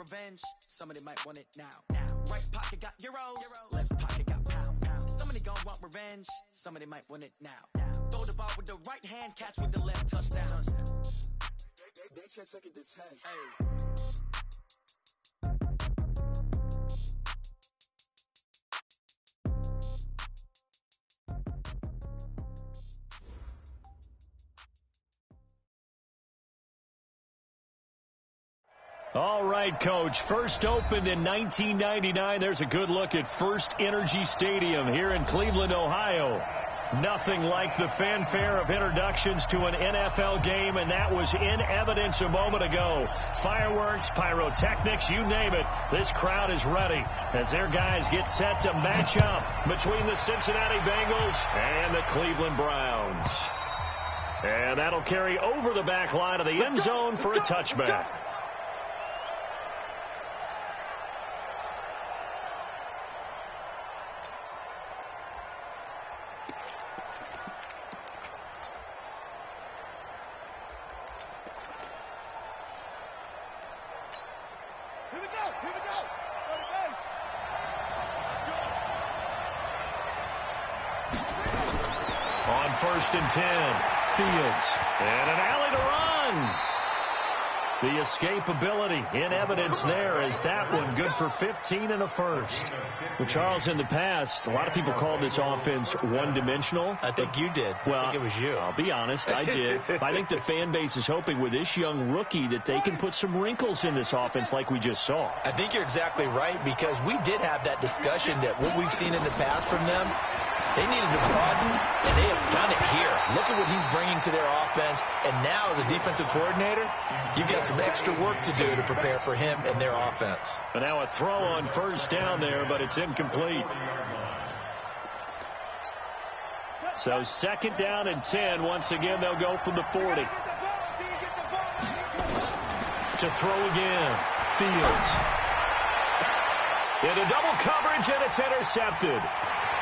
revenge. Somebody might want it now. Right pocket got euros, left pocket got pounds. Somebody gon' want revenge. Somebody might want it now. Throw the ball with the right hand, catch with the left, touchdown. They can't take it to 10. Hey. All right, Coach. First opened in 1999. There's a good look at First Energy Stadium here in Cleveland, Ohio. Nothing like the fanfare of introductions to an NFL game, and that was in evidence a moment ago. Fireworks, pyrotechnics, you name it. This crowd is ready as their guys get set to match up between the Cincinnati Bengals and the Cleveland Browns. And that'll carry over the back line of the end zone for a touchback. On 1st and 10, Fields, and an alley to run. The escapability in evidence there as that one good for 15 and a first. Well, Charles, in the past, a lot of people called this offense one-dimensional. I think you did. Well, I think it was you. I'll be honest, I did. I think the fan base is hoping with this young rookie that they can put some wrinkles in this offense like we just saw. I think you're exactly right, because we did have that discussion that what we've seen in the past from them, they needed to broaden, and they have done it here. Look at what he's bringing to their offense, and now as a defensive coordinator, you've got some extra work to do to prepare for him and their offense. And now a throw on 1st down there, but it's incomplete. So 2nd down and 10. Once again, they'll go from the 40. To throw again. Fields. Into double coverage, and it's intercepted.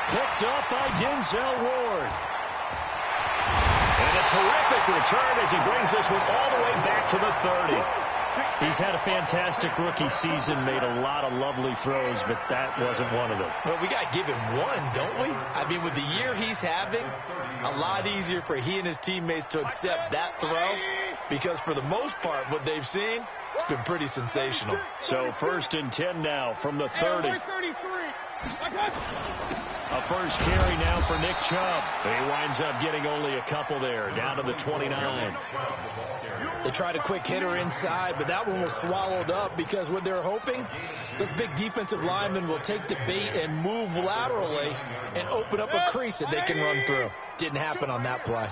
Picked up by Denzel Ward. And a terrific return as he brings this one all the way back to the 30. He's had a fantastic rookie season, made a lot of lovely throws, but that wasn't one of them. Well, we got to give him one, don't we? I mean, with the year he's having, a lot easier for he and his teammates to accept that throw, because for the most part, what they've seen, it's been pretty sensational. So 1st and 10 now from the 30. A first carry now for Nick Chubb. He winds up getting only a couple there, down to the 29. They tried a quick hitter inside, but that one was swallowed up because what they're hoping, this big defensive lineman will take the bait and move laterally and open up a crease that they can run through. Didn't happen on that play.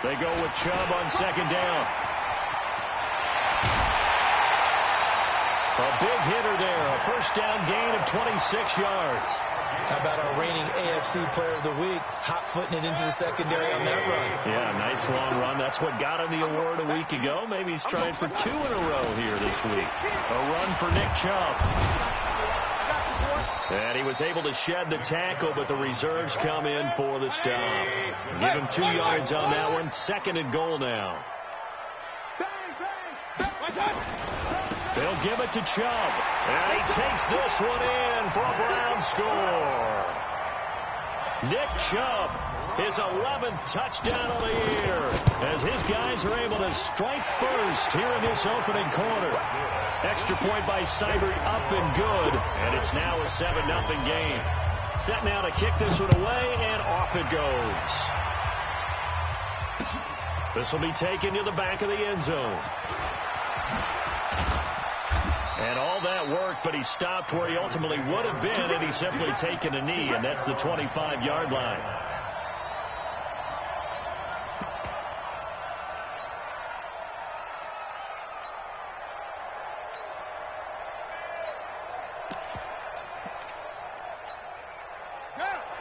They go with Chubb on 2nd down. A big hitter there, a 1st down gain of 26 yards. How about our reigning AFC Player of the Week, hot-footing it into the secondary on that run? Yeah, nice long run. That's what got him the award a week ago. Maybe he's trying for 2 in a row here this week. A run for Nick Chubb. And he was able to shed the tackle, but the reserves come in for the stop. Give him 2 yards on that one. 2nd and goal now. They'll give it to Chubb. And he takes this one in for a Brown score. Nick Chubb, his 11th touchdown of the year, as his guys are able to strike first here in this opening quarter. Extra point by Seibert, up and good, and it's now a 7-0 game. Set now to kick this one away, and off it goes. This will be taken to the back of the end zone. And all that worked, but he stopped where he ultimately would have been had he simply taken a knee, and that's the 25-yard line.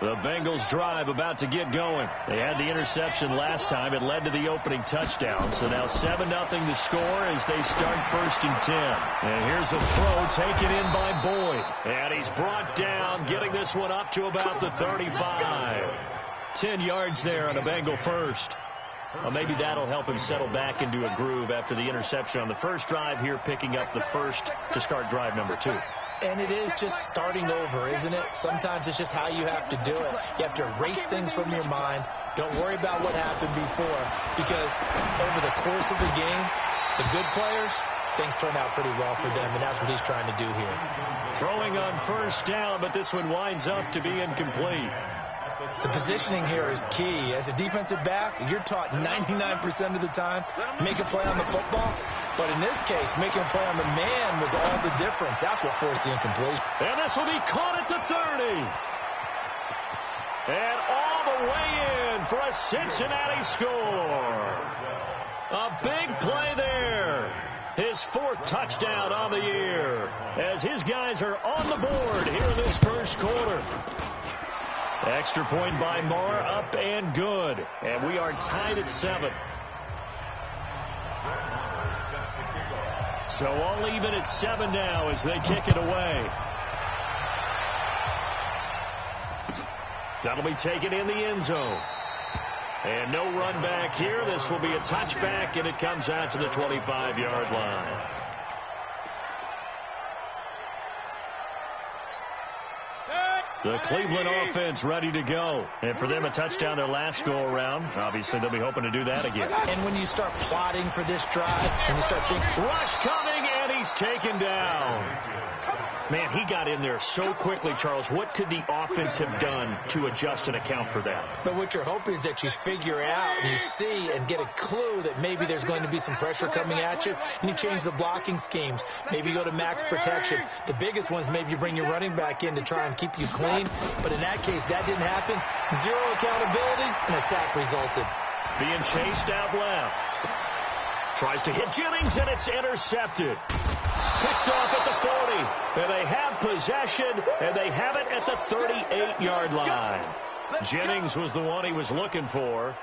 The Bengals drive about to get going. They had the interception last time. It led to the opening touchdown. So now 7-0 the score as they start 1st and 10. And here's a throw taken in by Boyd. And he's brought down, getting this one up to about the 35. 10 yards there on a Bengal first. Well, maybe that'll help him settle back into a groove after the interception on the first drive here, picking up the first to start drive number 2. And it is just starting over, isn't it? Sometimes it's just how you have to do it. You have to erase things from your mind. Don't worry about what happened before, because over the course of the game, the good players, things turn out pretty well for them, and that's what he's trying to do here. Throwing on first down, but this one winds up to be incomplete. The positioning here is key. As a defensive back, you're taught 99% of the time, make a play on the football. But in this case, making a play on the man was all the difference. That's what forced the incompletion. And this will be caught at the 30. And all the way in for a Cincinnati score. A big play there. His 4th touchdown on the year, as his guys are on the board here in this first quarter. Extra point by Moore, up and good. And we are tied at 7. So all even at 7 now as they kick it away. That'll be taken in the end zone. And no run back here. This will be a touchback, and it comes out to the 25-yard line. The Cleveland offense ready to go. And for them, a touchdown their last go-around. Obviously, they'll be hoping to do that again. And when you start plotting for this drive, and you start thinking, rush coming, and he's taken down. Man, he got in there so quickly, Charles. What could the offense have done to adjust and account for that? But what you're hoping is that you figure out and you see and get a clue that maybe there's going to be some pressure coming at you, and you change the blocking schemes. Maybe you go to max protection. The biggest ones, maybe you bring your running back in to try and keep you clean. But in that case, that didn't happen. Zero accountability, and a sack resulted. Being chased out left. Tries to hit Jennings, and it's intercepted. Picked off at the 40. And they have possession, and they have it at the 38-yard line. Jennings was the one he was looking for.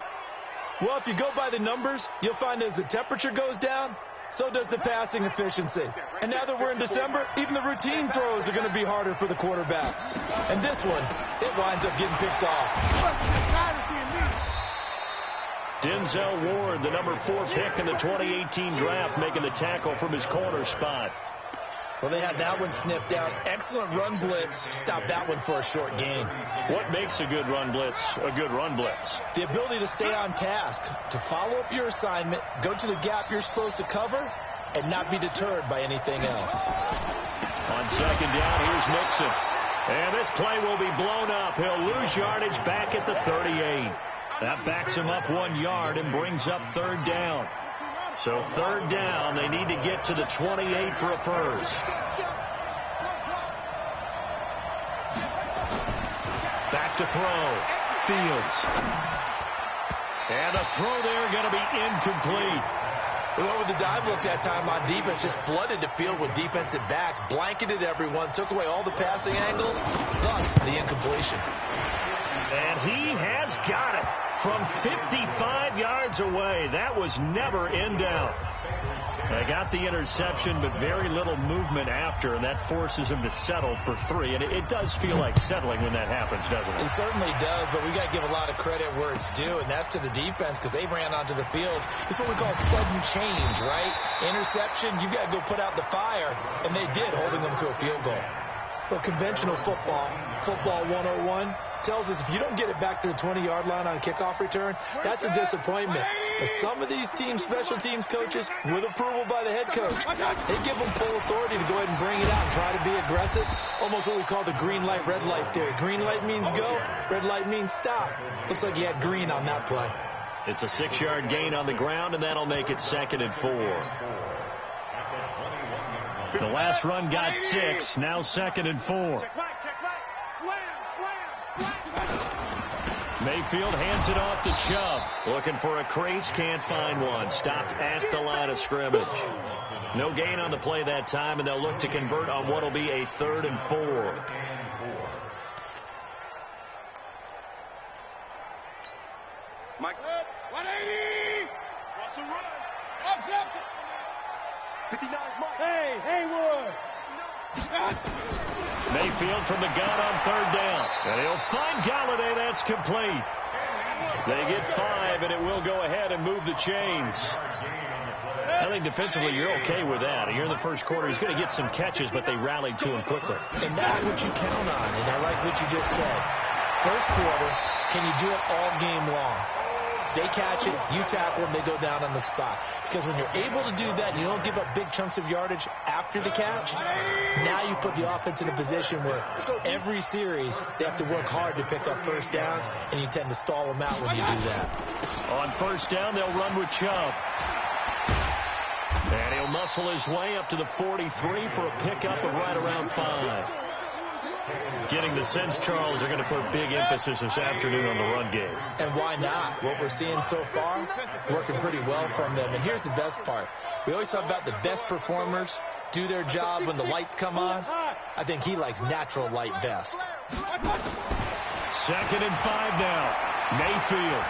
Well, if you go by the numbers, you'll find as the temperature goes down, so does the passing efficiency. And now that we're in December, even the routine throws are going to be harder for the quarterbacks. And this one, it winds up getting picked off. Denzel Ward, the number 4 pick in the 2018 draft, making the tackle from his corner spot. Well, they had that one sniffed out. Excellent run blitz. Stopped that one for a short gain. What makes a good run blitz a good run blitz? The ability to stay on task, to follow up your assignment, go to the gap you're supposed to cover, and not be deterred by anything else. On second down, here's Mixon. And this play will be blown up. He'll lose yardage back at the 38. That backs him up 1 yard and brings up third down. So third down, they need to get to the 28 for a first. Back to throw. Fields. And a throw there going to be incomplete. Well, with the dive look that time on defense, just flooded the field with defensive backs, blanketed everyone, took away all the passing angles, thus the incompletion. And he has got it from 55 yards away. That was never in doubt. They got the interception, but very little movement after, and that forces him to settle for 3. And it does feel like settling when that happens, doesn't it? It certainly does, but we got to give a lot of credit where it's due, and that's to the defense because they ran onto the field. It's what we call sudden change, right? Interception, you got to go put out the fire, and they did, holding them to a field goal. Well, conventional football 101, tells us if you don't get it back to the 20-yard line on a kickoff return, that's a disappointment. But some of these teams, special teams coaches, with approval by the head coach, they give them full authority to go ahead and bring it out and try to be aggressive. Almost what we call the green light, red light theory. Green light means go, red light means stop. Looks like he had green on that play. It's a 6-yard gain on the ground, and that'll make it 2nd and 4. The last run got 6, now 2nd and 4. Mayfield hands it off to Chubb. Looking for a crease, can't find one. Stopped at the line of scrimmage. No gain on the play that time, and they'll look to convert on what will be a 3rd and 4. Mike. 180. Russell run. Up. 59 Mike. Hey, Haywood. Mayfield from the gun on 3rd down. And he'll find Galladay. That's complete. They get 5, and it will go ahead and move the chains. I think defensively you're okay with that. Here in the first quarter, he's going to get some catches, but they rallied to him quickly. And that's what you count on, and I like what you just said. First quarter, can you do it all game long? They catch it, you tackle them, they go down on the spot. Because when you're able to do that, and you don't give up big chunks of yardage after the catch, now you put the offense in a position where every series they have to work hard to pick up first downs, and you tend to stall them out when you do that. On first down, they'll run with Chubb. And he'll muscle his way up to the 43 for a pickup of right around 5. Getting the sense, Charles, are going to put big emphasis this afternoon on the run game. And why not? What we're seeing so far, working pretty well from them. And here's the best part. We always talk about the best performers do their job when the lights come on. I think he likes natural light vest. 2nd and 5 now. Mayfield.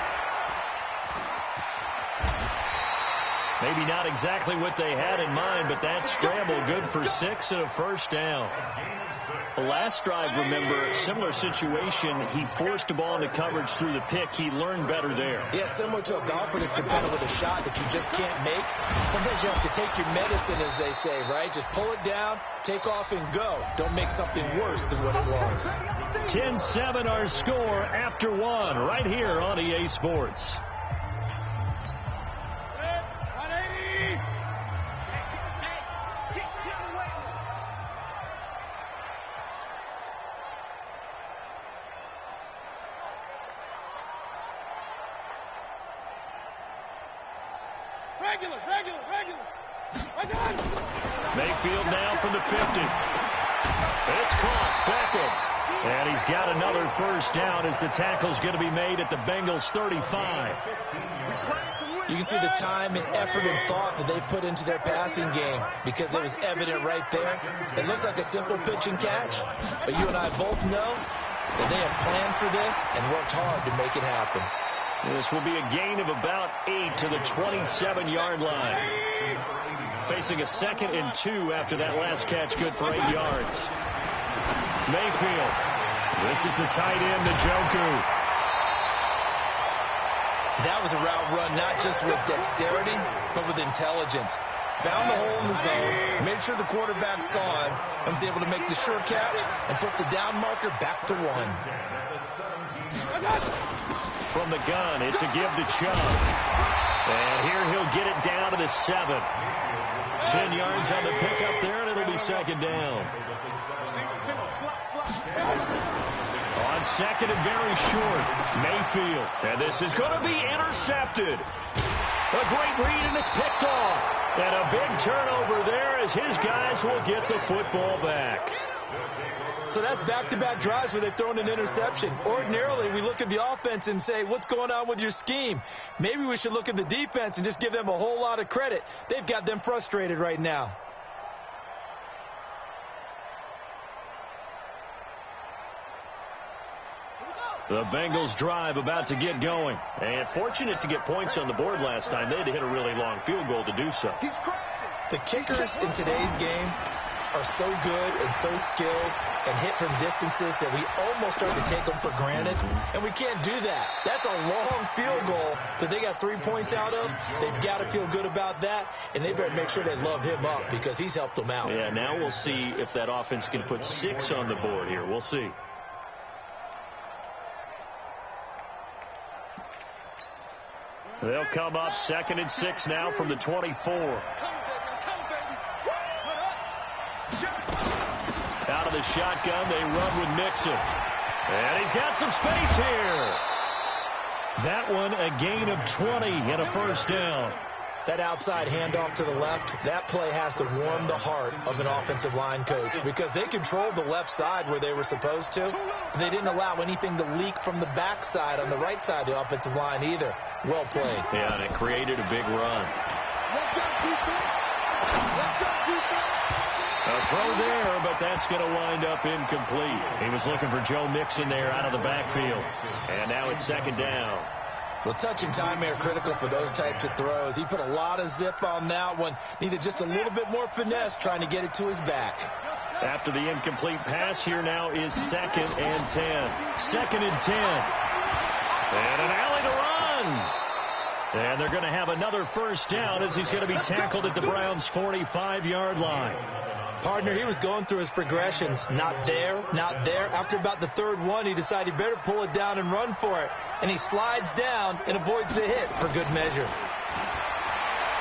Maybe not exactly what they had in mind, but that scramble good for 6 and a first down. The last drive, remember, similar situation. He forced a ball into coverage through the pick. He learned better there. Yeah, similar to a golfer that's competing with a shot that you just can't make. Sometimes you have to take your medicine, as they say, right? Just pull it down, take off, and go. Don't make something worse than what it was. 10-7 our score after 1 right here on EA Sports. Mayfield now from the 50. It's caught. Beckham. And he's got another first down as the tackle's going to be made at the Bengals 35. You can see the time and effort and thought that they put into their passing game because it was evident right there. It looks like a simple pitch and catch, but you and I both know that they have planned for this and worked hard to make it happen. This will be a gain of about 8 to the 27-yard line. Facing a 2nd and 2 after that last catch, good for 8 yards. Mayfield. This is the tight end, Njoku. That was a route run not just with dexterity, but with intelligence. Found the hole in the zone, made sure the quarterback saw him, and was able to make the sure catch and flip the down marker back to 1. From the gun, it's a give to Chubb. And here he'll get it down to the 7. 10 yards on the pickup there, and it'll be 2nd down. On 2nd and very short, Mayfield. And this is going to be intercepted. A great read, and it's picked off. And a big turnover there as his guys will get the football back. So that's back-to-back drives where they've thrown an interception. Ordinarily, we look at the offense and say, what's going on with your scheme? Maybe we should look at the defense and just give them a whole lot of credit. They've got them frustrated right now. The Bengals drive about to get going. And fortunate to get points on the board last time. They had to hit a really long field goal to do so. The kickers in today's game are so good and so skilled and hit from distances that we almost start to take them for granted. And we can't do that. That's a long field goal that they got 3 points out of. They've got to feel good about that, and they better make sure they love him up because he's helped them out. Yeah, now we'll see if that offense can put 6 on the board here. We'll see. They'll come up 2nd and 6 now from the 24. Out of the shotgun, they run with Mixon. And he's got some space here. That one, a gain of 20 and a first down. That outside handoff to the left, that play has to warm the heart of an offensive line coach because they controlled the left side where they were supposed to. But they didn't allow anything to leak from the backside on the right side of the offensive line either. Well played. Yeah, and it created a big run. A throw there, but that's going to wind up incomplete. He was looking for Joe Mixon there out of the backfield. And now it's 2nd down. Well, touch and time are critical for those types of throws. He put a lot of zip on that one. Needed just a little bit more finesse trying to get it to his back. After the incomplete pass, here now is 2nd and 10. 2nd and 10. And an alley to run. And they're going to have another first down as he's going to be tackled at the Browns' 45-yard line. Partner, he was going through his progressions. Not there, not there. After about the third one, he decided he better pull it down and run for it. And he slides down and avoids the hit for good measure.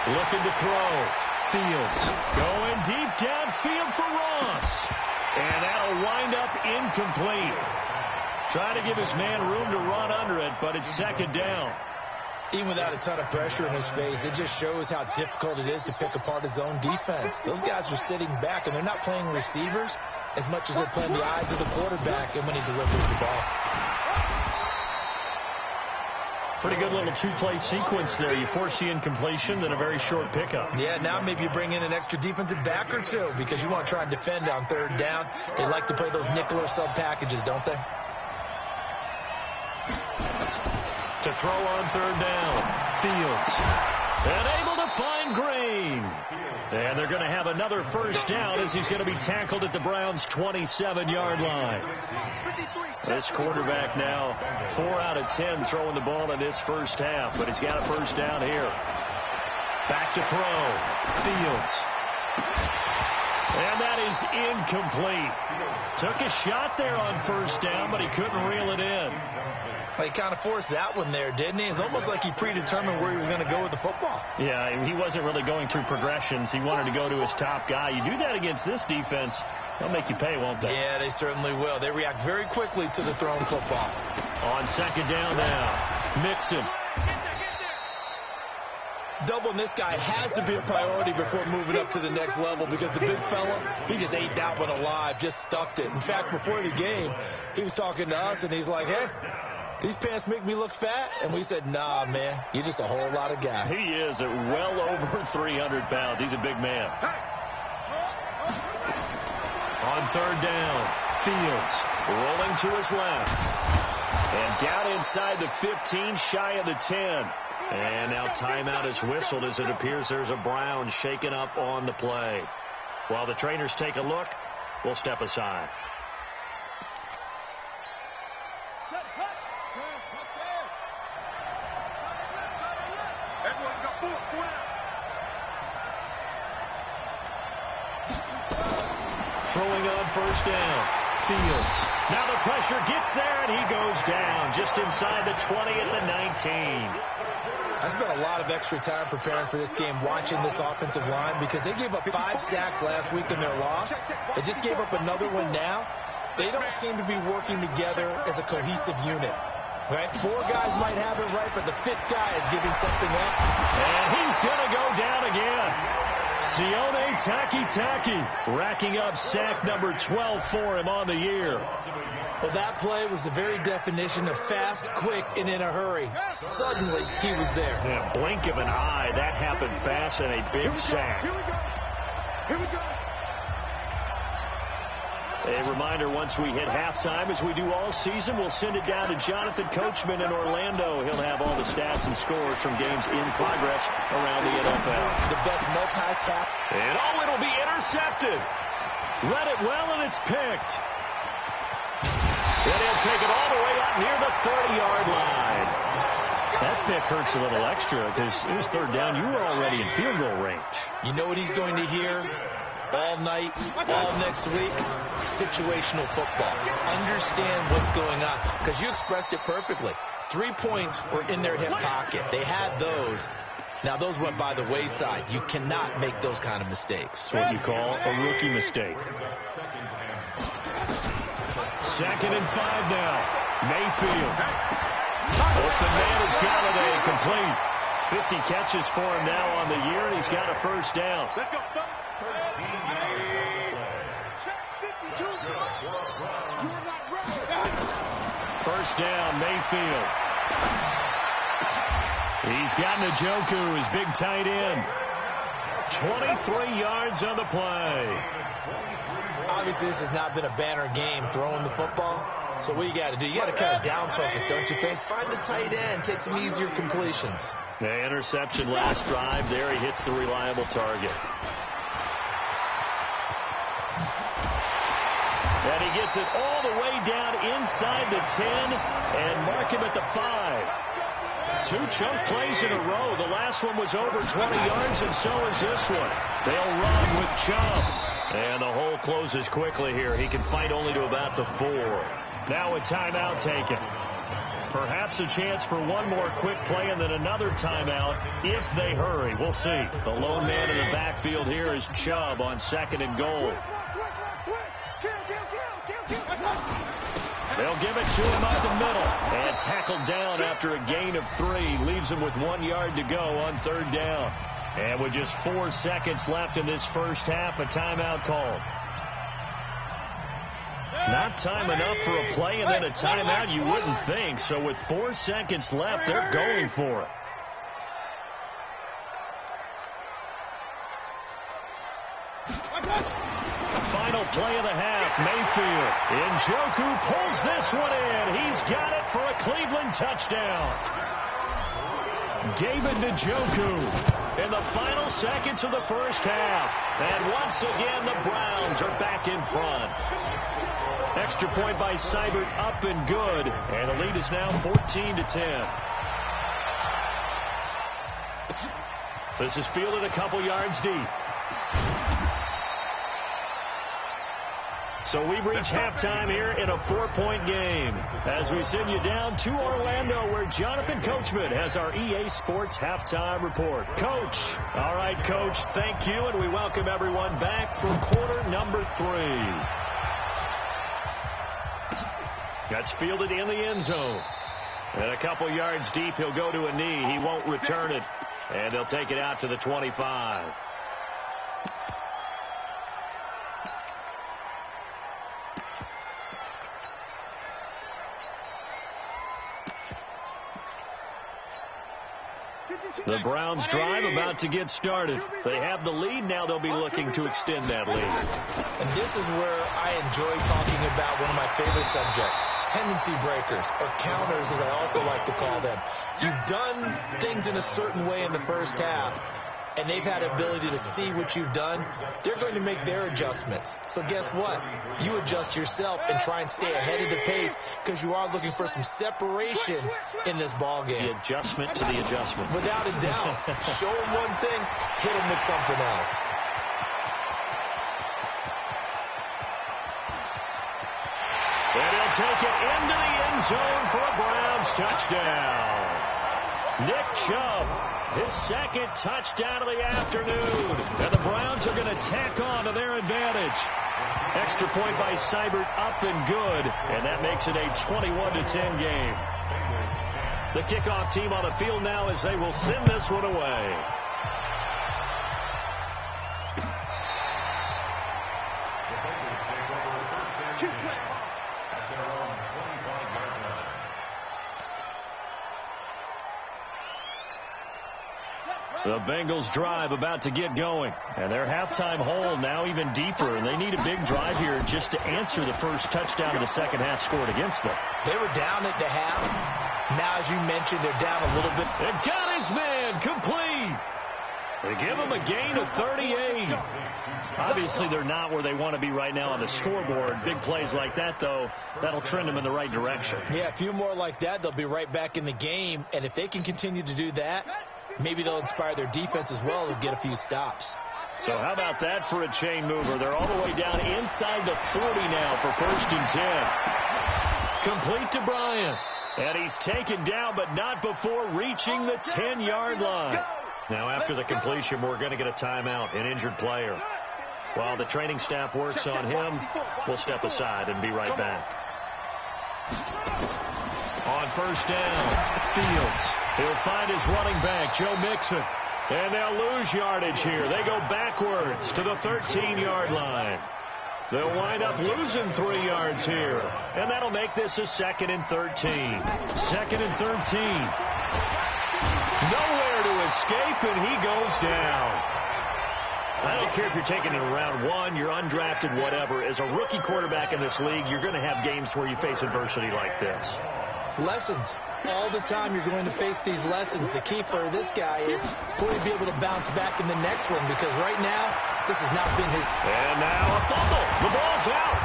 Looking to throw. Fields going deep downfield for Ross. And that'll wind up incomplete. Trying to give his man room to run under it, but it's second down. Even without a ton of pressure in his face, it just shows how difficult it is to pick apart his own defense. Those guys are sitting back, and they're not playing receivers as much as they're playing the eyes of the quarterback and when he delivers the ball. Pretty good little two-play sequence there. You force the incompletion, then a very short pickup. Yeah, now maybe you bring in an extra defensive back or two because you want to try and defend on third down. They like to play those nickel or sub packages, don't they? To throw on third down. Fields. And able to find Green. And they're going to have another first down as he's going to be tackled at the Browns' 27-yard line. This quarterback now 4 out of 10 throwing the ball in this first half, but he's got a first down here. Back to throw. Fields. And that is incomplete. Took a shot there on first down, but he couldn't reel it in. He kind of forced that one there, didn't he? It's almost like he predetermined where he was going to go with the football. Yeah, he wasn't really going through progressions. He wanted to go to his top guy. You do that against this defense, they'll make you pay, won't they? Yeah, they certainly will. They react very quickly to the thrown football. On second down now, Mixon. Doubling this guy has to be a priority before moving up to the next level because the big fella, he just ate that one alive, just stuffed it. In fact, before the game, he was talking to us, and he's like, hey, these pants make me look fat? And we said, nah, man, you're just a whole lot of guy. He is at well over 300 pounds. He's a big man. On third down, Fields rolling to his left. And down inside the 15, shy of the 10. And now timeout is whistled as it appears there's a Brown shaken up on the play. While the trainers take a look, we'll step aside. Throwing on first down. Fields. Now the pressure gets there, and he goes down just inside the 20 at the 19. I spent a lot of extra time preparing for this game watching this offensive line because they gave up 5 sacks last week in their loss. They just gave up another one now. They don't seem to be working together as a cohesive unit. Right? 4 guys might have it right, but the 5th guy is giving something up. And he's going to go down again. Sione Taki racking up sack number 12 for him on the year. Well, that play was the very definition of fast, quick, and in a hurry. Suddenly, he was there. Yeah, blink of an eye, that happened fast and a big sack. Here we go. A reminder, once we hit halftime, as we do all season, we'll send it down to Jonathan Coachman in Orlando. He'll have all the stats and scores from games in progress around the NFL. The best multi-tap. And it'll be intercepted. Read it well, and it's picked. And he'll take it all the way up near the 30-yard line. That pick hurts a little extra because it was third down. You were already in field goal range. You know what he's going to hear all night, all next week? Situational football. Understand what's going on because you expressed it perfectly. 3 points were in their hip pocket. They had those. Now, those went by the wayside. You cannot make those kind of mistakes. It's what you call a rookie mistake. 2nd and 5 now. Mayfield. Open man is Galladay, complete. 50 catches for him now on the year, and he's got a first down. Let's go. First down, Mayfield. He's got Njoku, his big tight end. 23 yards on the play. Obviously, this has not been a banner game throwing the football. So what you got to do, you got to kind of down focus, don't you think? Find the tight end, take some easier completions. The interception last drive. There he hits the reliable target. And he gets it all the way down inside the 10 and mark him at the 5. 2 chunk plays in a row. The last one was over 20 yards, and so is this one. They'll run with Chubb. And the hole closes quickly here. He can fight only to about the 4. Now a timeout taken. Perhaps a chance for one more quick play and then another timeout if they hurry. We'll see. The lone man in the backfield here is Chubb on 2nd and goal. They'll give it to him up the middle. And tackled down after a gain of 3. Leaves him with 1 yard to go on 3rd down. And with just 4 seconds left in this first half, a timeout called. Not time enough for a play and then a timeout, you wouldn't think. So with 4 seconds left, they're going for it. Final play of the half, Mayfield. Njoku pulls this one in. He's got it for a Cleveland touchdown. David Njoku in the final seconds of the first half. And once again, the Browns are back in front. Extra point by Seibert up and good. And the lead is now 14-10. This is fielded a couple yards deep. So we've reached halftime here in a 4-point game as we send you down to Orlando where Jonathan Coachman has our EA Sports halftime report. Coach. All right, Coach, thank you, and we welcome everyone back for quarter number 3. That's fielded in the end zone. And a couple yards deep, he'll go to a knee. He won't return it, and they'll take it out to the 25. The Browns drive about to get started. They have the lead. Now they'll be looking to extend that lead. And this is where I enjoy talking about one of my favorite subjects, tendency breakers, or counters as I also like to call them. You've done things in a certain way in the first half, and they've had the ability to see what you've done. They're going to make their adjustments. So guess what? You adjust yourself and try and stay ahead of the pace because you are looking for some separation in this ball game. The adjustment to the adjustment. Without a doubt. Show them one thing, hit them with something else. And he'll take it into the end zone for a Browns touchdown. Nick Chubb, his 2nd touchdown of the afternoon. And the Browns are going to tack on to their advantage. Extra point by Seibert up and good. And that makes it a 21-10 game. The kickoff team on the field now as they will send this one away. The Bengals drive about to get going. And their halftime hole now even deeper. And they need a big drive here just to answer the first touchdown of the second half scored against them. They were down at the half. Now, as you mentioned, they're down a little bit. They've got his man complete. They give him a gain of 38. Obviously, they're not where they want to be right now on the scoreboard. Big plays like that, though, that'll trend them in the right direction. Yeah, a few more like that, they'll be right back in the game. And if they can continue to do that, maybe they'll inspire their defense as well and get a few stops. So how about that for a chain mover? They're all the way down inside the 40 now for 1st and 10. Complete to Bryant. And he's taken down, but not before reaching the 10-yard line. Now, after the completion, we're going to get a timeout, an injured player. While the training staff works on him, we'll step aside and be right back. On 1st down, Fields. He'll find his running back, Joe Mixon. And they'll lose yardage here. They go backwards to the 13-yard line. They'll wind up losing 3 yards here. And that'll make this a 2nd and 13. 2nd and 13. Nowhere to escape, and he goes down. I don't care if you're taking it in round 1, you're undrafted, whatever. As a rookie quarterback in this league, you're going to have games where you face adversity like this. Lessons. All the time you're going to face these lessons. The key for this guy is will he be able to bounce back in the next one, because right now this has not been his. And now a fumble. The ball's out.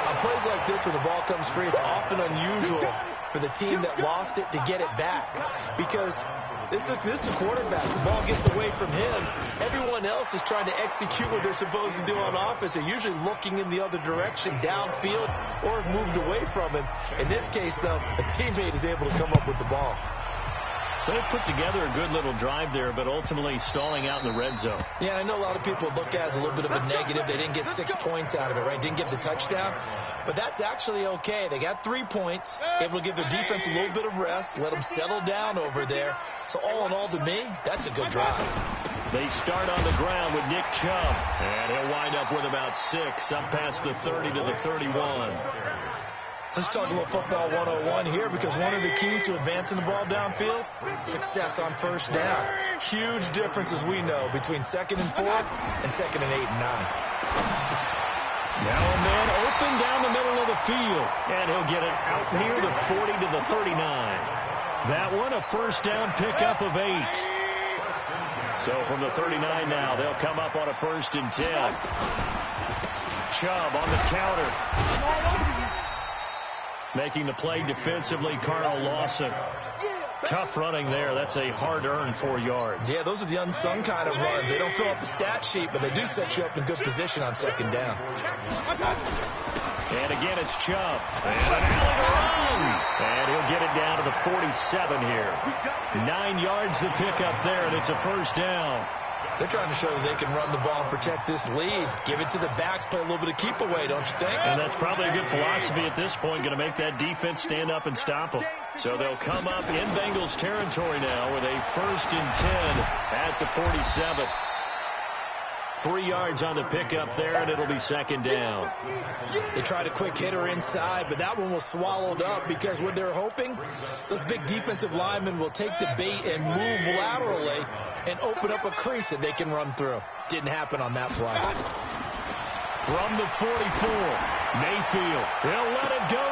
On plays like this, when the ball comes free, it's often unusual for the team that lost it to get it back, because this is a quarterback. The ball gets away from him. Everyone else is trying to execute what they're supposed to do on offense. They're usually looking in the other direction, downfield, or have moved away from him. In this case, though, a teammate is able to come up with the ball. So they put together a good little drive there, but ultimately stalling out in the red zone. Yeah, I know a lot of people look at it as a little bit of a negative. They didn't get 6 points out of it, right? Didn't get the touchdown. But that's actually okay. They got 3 points, able to give their defense a little bit of rest, let them settle down over there. So all in all, to me, that's a good drive. They start on the ground with Nick Chubb, and he'll wind up with about 6, up past the 30 to the 31. Let's talk a little football 101 here, because one of the keys to advancing the ball downfield, success on first down. Huge difference, as we know, between 2nd and 4 and 2nd and 8 and 9. Now a man open down the middle of the field, and he'll get it out near the 40 to the 39. That one, a first down pickup of 8. So from the 39 now, they'll come up on a 1st and 10. Chubb on the counter. Making the play defensively, Carnell Lawson. Tough running there. That's a hard-earned 4 yards. Yeah, those are the unsung kind of runs. They don't fill up the stat sheet, but they do set you up in good position on 2nd down. And again, it's Chubb. And an alley to run. And he'll get it down to the 47 here. 9 yards to pick up there, and it's a first down. They're trying to show that they can run the ball and protect this lead. Give it to the backs, play a little bit of keep away, don't you think? And that's probably a good philosophy at this point, going to make that defense stand up and stop them. So they'll come up in Bengals territory now with a 1st and 10 at the 47. 3 yards on the pickup there, and it'll be 2nd down. They tried a quick hitter inside, but that one was swallowed up, because what they're hoping, those big defensive linemen will take the bait and move laterally and open up a crease that they can run through. Didn't happen on that play. From the 44, Mayfield. He'll let it go.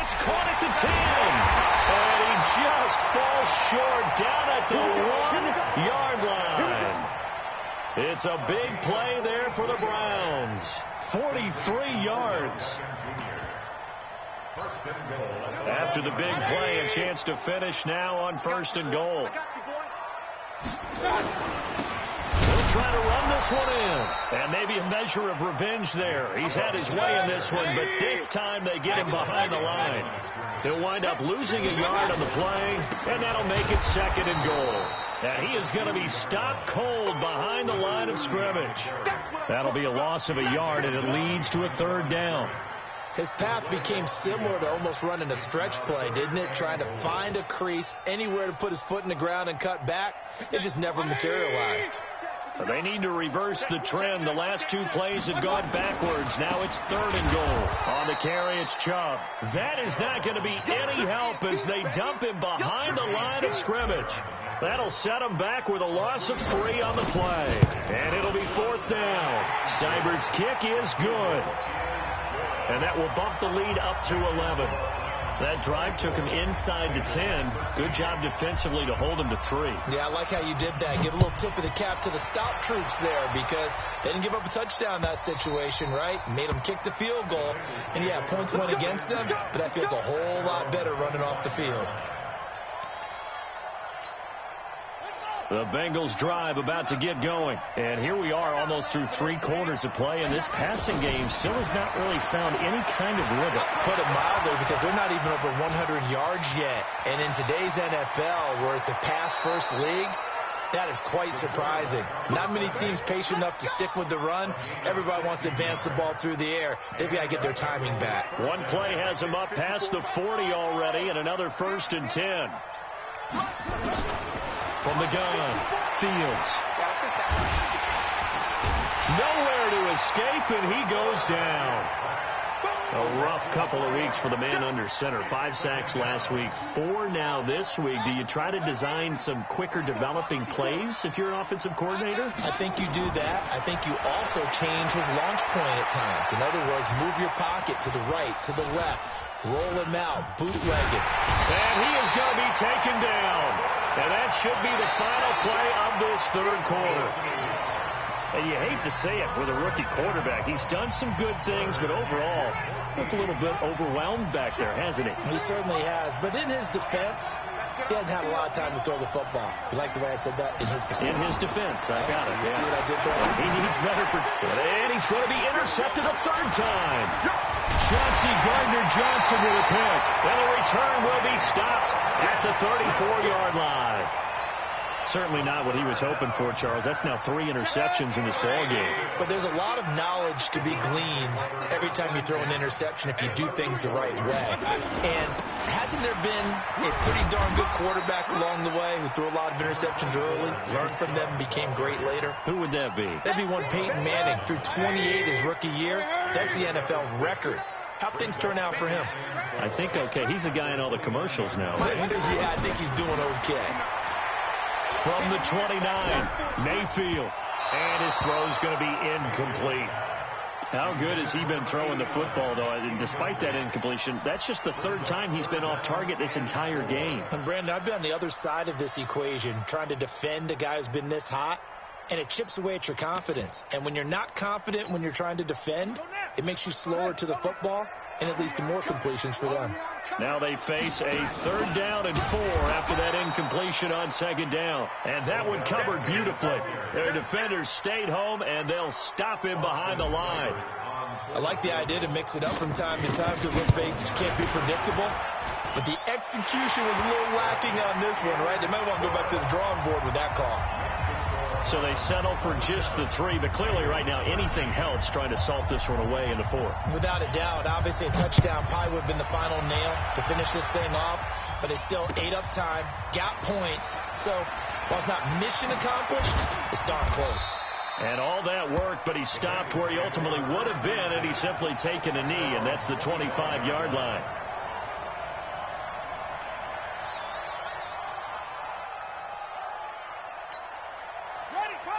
It's caught at the 10. And he just falls short down at the 1-yard line. It's a big play there for the Browns. 43 yards. After the big play, a chance to finish now on 1st and goal. They'll try to run this one in. And maybe a measure of revenge there. He's had his way in this one, but this time they get him behind the line. He'll wind up losing a yard on the play, and that'll make it 2nd and goal. And he is going to be stopped cold behind the line of scrimmage. That'll be a loss of a yard, and it leads to a 3rd down. His path became similar to almost running a stretch play, didn't it? Trying to find a crease, anywhere to put his foot in the ground and cut back. It just never materialized. They need to reverse the trend. The last 2 plays had gone backwards. Now it's 3rd and goal. On the carry, it's Chubb. That is not going to be any help as they dump him behind the line of scrimmage. That'll set him back with a loss of 3 on the play. And it'll be 4th down. Steibert's kick is good. And that will bump the lead up to 11. That drive took him inside the 10. Good job defensively to hold him to 3. Yeah, I like how you did that. Give a little tip of the cap to the stop troops there, because they didn't give up a touchdown in that situation, right? Made them kick the field goal. And, yeah, points went against them, but that feels a whole lot better running off the field. The Bengals drive about to get going. And here we are almost through 3 quarters of play, and this passing game still has not really found any kind of rhythm. Put it mildly, because they're not even over 100 yards yet. And in today's NFL, where it's a pass-first league, that is quite surprising. Not many teams patient enough to stick with the run. Everybody wants to advance the ball through the air. They've got to get their timing back. One play has them up past the 40 already, and another 1st and 10. From the gun, Fields. Nowhere to escape, and he goes down. A rough couple of weeks for the man under center. 5 sacks last week, 4 now this week. Do you try to design some quicker developing plays if you're an offensive coordinator? I think you do that. I think you also change his launch point at times. In other words, move your pocket to the right, to the left. Roll him out, bootleg it. And he is going to be taken down. And that should be the final play of this 3rd quarter. And you hate to say it with a rookie quarterback. He's done some good things, but overall, Looked a little bit overwhelmed back there, hasn't he? He certainly has. But in his defense, he hadn't had a lot of time to throw the football. You like the way I said that? In his defense. In his defense. I got it. You see what I did there? He needs better protection. And he's going to be intercepted a third time. Chauncey Gardner-Johnson with a pick. And the return will be stopped at the 34-yard line. Certainly not what he was hoping for, Charles. That's now 3 interceptions in this ball game. But there's a lot of knowledge to be gleaned every time you throw an interception if you do things the right way. And hasn't there been a pretty darn good quarterback along the way who threw a lot of interceptions early, learned from them, and became great later? Who would that be? That'd be one Peyton Manning. Threw 28 his rookie year. That's the NFL's record. How'd things turn out for him? I think okay. He's a guy in all the commercials now. Yeah, I think he's doing okay. From the 29, Mayfield. And his throw's going to be incomplete. How good has he been throwing the football, though? And despite that incompletion, that's just the 3rd time he's been off target this entire game. And, Brandon, I've been on the other side of this equation, trying to defend a guy who's been this hot, and it chips away at your confidence. And when you're not confident when you're trying to defend, it makes you slower to the football, and it leads to more completions for them. Now they face a 3rd down and 4 after that incompletion on 2nd down. And that one covered beautifully. Their defenders stayed home, and they'll stop him behind the line. I like the idea to mix it up from time to time because, let's face it, you can't be predictable. But the execution was a little lacking on this one, right? They might want to go back to the drawing board with that call. So they settle for just the 3, but clearly right now anything helps trying to salt this one away in the 4th. Without a doubt, obviously a touchdown probably would have been the final nail to finish this thing off, but they still ate up time, got points. So while it's not mission accomplished, it's darn close. And all that work, but he stopped where he ultimately would have been, and he's simply taken a knee, and that's the 25-yard line.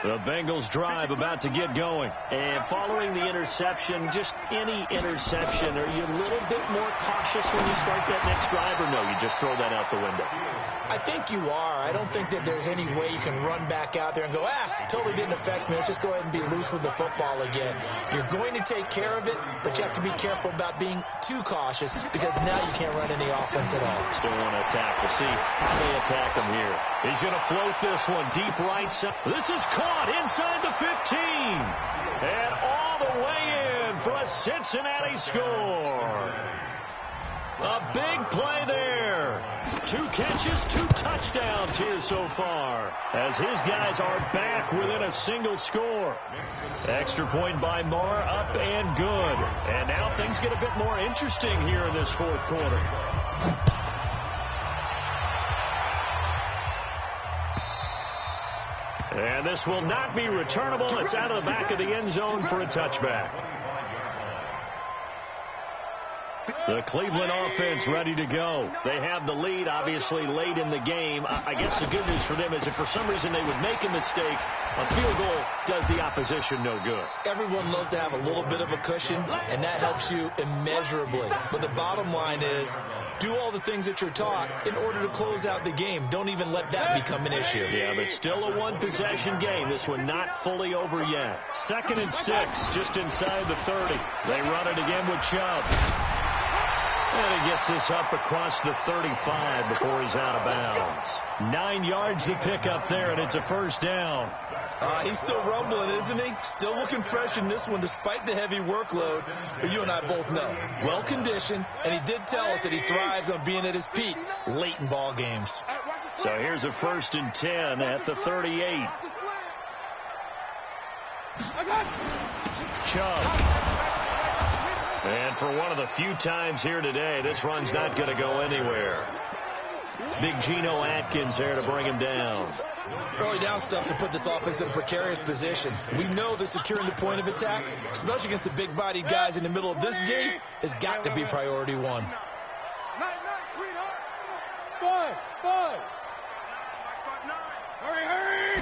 The Bengals drive about to get going. And following the interception, just any interception, are you a little bit more cautious when you start that next drive, or no, you just throw that out the window? I think you are. I don't think that there's any way you can run back out there and go, totally didn't affect me. Let's just go ahead and be loose with the football again. You're going to take care of it, but you have to be careful about being too cautious because now you can't run any offense at all. Still want to attack. We'll see how they attack him here. He's going to float this one deep right side. This is caught inside the 15. And all the way in for a Cincinnati score. A big play there. 2 catches, 2 touchdowns here so far, as his guys are back within a single score. Extra point by Marr, up and good. And now things get a bit more interesting here in this 4th quarter. And this will not be returnable. It's out of the back of the end zone for a touchback. The Cleveland offense ready to go. They have the lead, obviously, late in the game. I guess the good news for them is if for some reason they would make a mistake, a field goal does the opposition no good. Everyone loves to have a little bit of a cushion, and that helps you immeasurably. But the bottom line is, do all the things that you're taught in order to close out the game. Don't even let that become an issue. Yeah, but still a 1-possession game. This one not fully over yet. 2nd and 6, just inside the 30. They run it again with Chubb. And he gets this up across the 35 before he's out of bounds. 9 yards to pick up there, and it's a 1st down. He's still rumbling, isn't he? Still looking fresh in this one despite the heavy workload. But you and I both know, well-conditioned, and he did tell us that he thrives on being at his peak late in ball games. So here's a 1st and 10 at the 38. Chubb. And for one of the few times here today, this run's not going to go anywhere. Big Geno Atkins there to bring him down. Early down stuff to put this offense in a precarious position. We know that securing the point of attack, especially against the big-bodied guys in the middle of this game, has got to be priority 1. Night, sweetheart. 5. Hurry.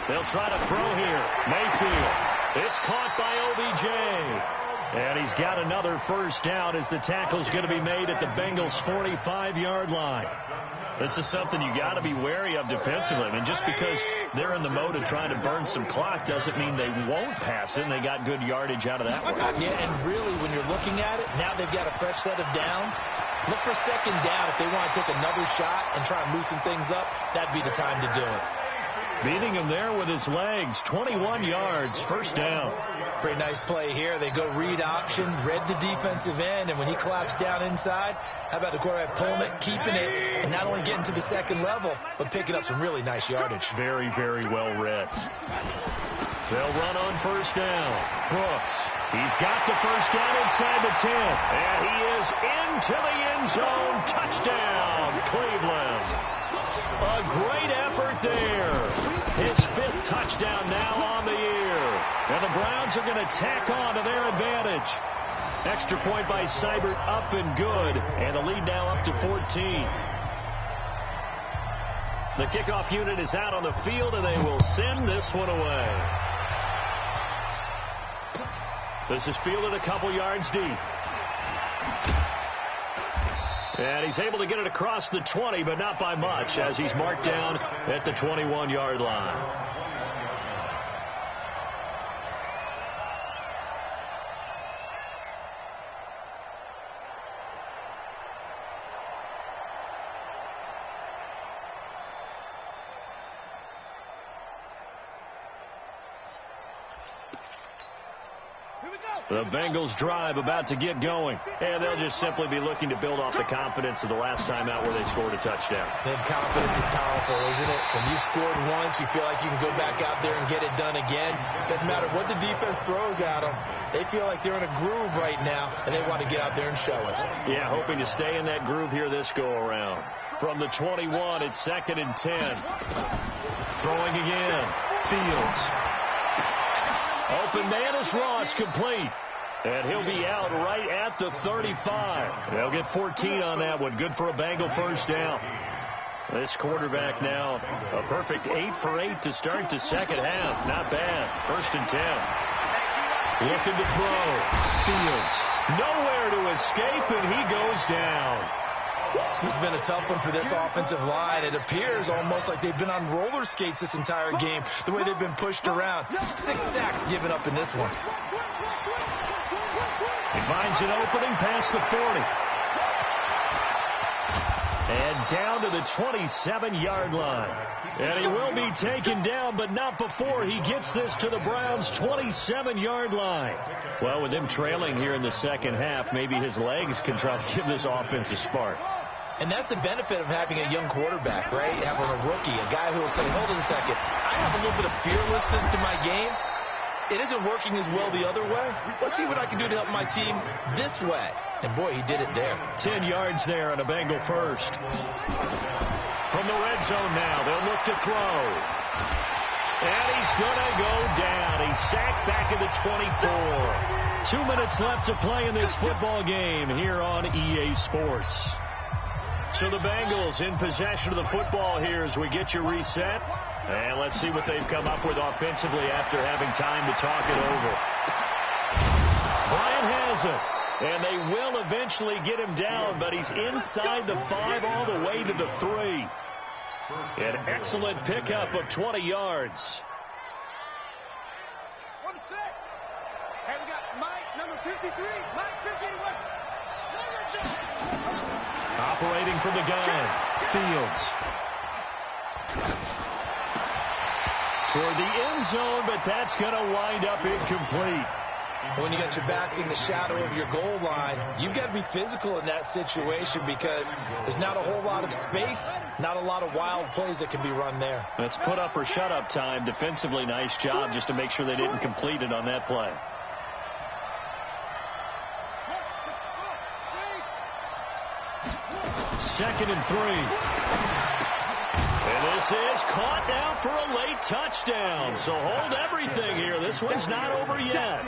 They'll try to throw here. Mayfield. It's caught by OBJ. And he's got another 1st down as the tackle's going to be made at the Bengals' 45-yard line. This is something you got to be wary of defensively. I mean, just because they're in the mode of trying to burn some clock doesn't mean they won't pass it, and they got good yardage out of that one. Yeah, and really, when you're looking at it, now they've got a fresh set of downs. Look for second down. If they want to take another shot and try and loosen things up, that'd be the time to do it. Beating him there with his legs, 21 yards, first down. Pretty nice play here. They go read option, read the defensive end, and when he collapsed down inside, how about the quarterback pulling it, keeping it, and not only getting to the second level, but picking up some really nice yardage. Very, very well read. They'll run on first down. Brooks, he's got the first down inside the 10, and he is into the end zone. Touchdown, Cleveland. A great effort there. His 5th touchdown now on the year. And the Browns are going to tack on to their advantage. Extra point by Seibert, up and good. And the lead now up to 14. The kickoff unit is out on the field, and they will send this one away. This is fielded a couple yards deep. And he's able to get it across the 20, but not by much, as he's marked down at the 21-yard line. The Bengals drive about to get going, and they'll just simply be looking to build off the confidence of the last time out where they scored a touchdown. And confidence is powerful, isn't it? When you scored once, you feel like you can go back out there and get it done again. Doesn't matter what the defense throws at them. They feel like they're in a groove right now, and they want to get out there and show it. Yeah, hoping to stay in that groove here this go-around. From the 21, it's 2nd and 10. Throwing again. Fields. Open man is Ross, complete. And he'll be out right at the 35. They'll get 14 on that one. Good for a Bengal first down. This quarterback now a perfect 8 for 8 to start the second half. Not bad. 1st and 10. Looking to throw. Fields. Nowhere to escape, and he goes down. This has been a tough one for this offensive line. It appears almost like they've been on roller skates this entire game, the way they've been pushed around. 6 sacks given up in this one. He finds an opening past the 40. And down to the 27-yard line. And he will be taken down, but not before he gets this to the Browns' 27-yard line. Well, with him trailing here in the second half, maybe his legs can try to give this offense a spark. And that's the benefit of having a young quarterback, right? Having a rookie, a guy who will say, hold on a second, I have a little bit of fearlessness to my game. It isn't working as well the other way. Let's see what I can do to help my team this way. And, boy, he did it there. 10 yards there on a Bengal first. From the red zone now, they'll look to throw. And he's going to go down. He's sacked back at the 24. 2 minutes left to play in this football game here on EA Sports. So the Bengals in possession of the football here as we get you reset. And let's see what they've come up with offensively after having time to talk it over. Bryant has it. And they will eventually get him down, but he's inside the 5 all the way to the 3. An excellent pickup of 20 yards. 1 sec. And we got Mike, number 53. Mike 51. Operating from the gun. Fields. Toward the end zone, but that's going to wind up incomplete. When you got your backs in the shadow of your goal line, you've got to be physical in that situation because there's not a whole lot of space, not a lot of wild plays that can be run there. That's put up or shut up time. Defensively, nice job just to make sure they didn't complete it on that play. Second and 3. And this is caught now for a late touchdown. So hold everything here. This one's not over yet.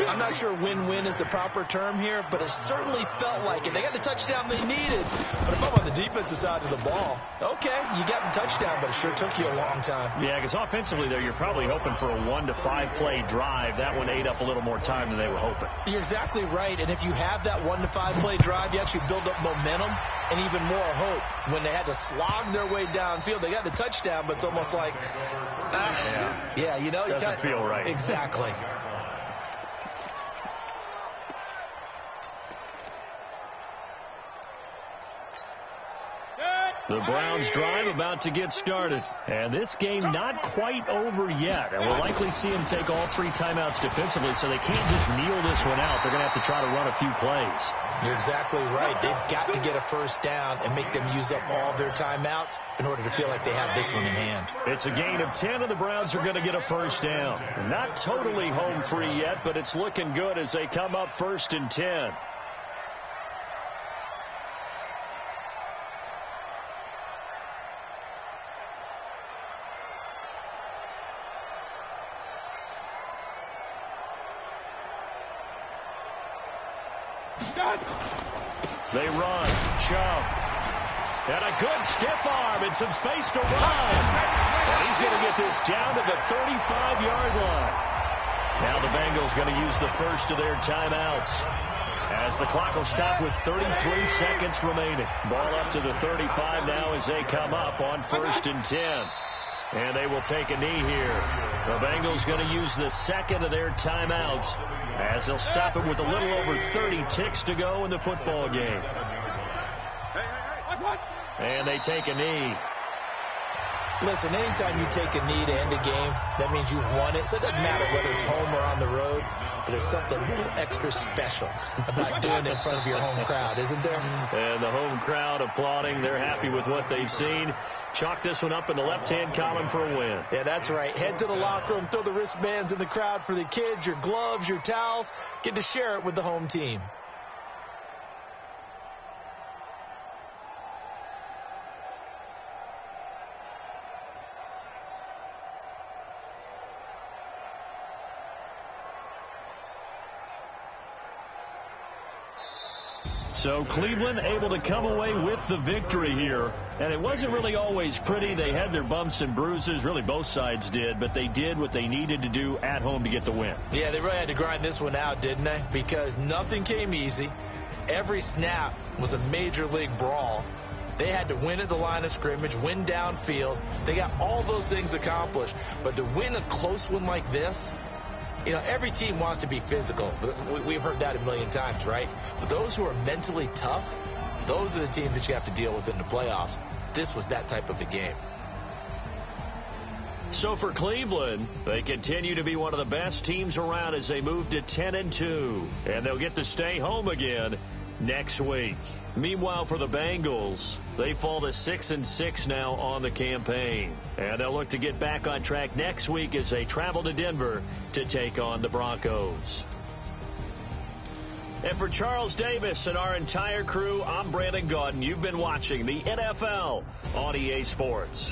I'm not sure win-win is the proper term here, but it certainly felt like it. They got the touchdown they needed. But if I'm on the defensive side of the ball, okay, you got the touchdown, but it sure took you a long time. Yeah, because offensively, though, you're probably hoping for a 1 to 5 play drive. That one ate up a little more time than they were hoping. You're exactly right. And if you have that 1 to 5 play drive, you actually build up momentum. and even more hope when they had to slog their way downfield. They got the touchdown, but it's almost like, yeah, you know. Doesn't feel right. Exactly. The Browns drive about to get started. And this game not quite over yet. And we'll likely see them take all 3 timeouts defensively, so they can't just kneel this one out. They're going to have to try to run a few plays. You're exactly right. They've got to get a first down and make them use up all their timeouts in order to feel like they have this one in hand. It's a gain of 10, and the Browns are going to get a first down. Not totally home free yet, but it's looking good as they come up 1st and 10. They run. Chubb. And a good stiff arm and some space to run. And he's going to get this down to the 35-yard line. Now the Bengals going to use the first of their timeouts, as the clock will stop with 33 seconds remaining. Ball up to the 35 now as they come up on 1st and 10. And they will take a knee here. The Bengals going to use the second of their timeouts, as they'll stop it with a little over 30 ticks to go in the football game. And they take a knee. Listen, anytime you take a knee to end a game, that means you've won it. So it doesn't matter whether it's home or on the road, but there's something a little extra special about doing it in front of your home crowd, isn't there? And the home crowd applauding. They're happy with what they've seen. Chalk this one up in the left-hand column for a win. Yeah, that's right. Head to the locker room, throw the wristbands in the crowd for the kids, your gloves, your towels. Get to share it with the home team. So Cleveland able to come away with the victory here. And it wasn't really always pretty. They had their bumps and bruises. Really, both sides did. But they did what they needed to do at home to get the win. Yeah, they really had to grind this one out, didn't they? Because nothing came easy. Every snap was a major league brawl. They had to win at the line of scrimmage, win downfield. They got all those things accomplished. But to win a close one like this, you know, every team wants to be physical. We've heard that a million times, right? But those who are mentally tough, those are the teams that you have to deal with in the playoffs. This was that type of a game. So for Cleveland, they continue to be one of the best teams around as they move to 10-2. And they'll get to stay home again next week. Meanwhile, for the Bengals, they fall to 6-6 now on the campaign. And they'll look to get back on track next week as they travel to Denver to take on the Broncos. And for Charles Davis and our entire crew, I'm Brandon Gaudin. You've been watching the NFL on EA Sports.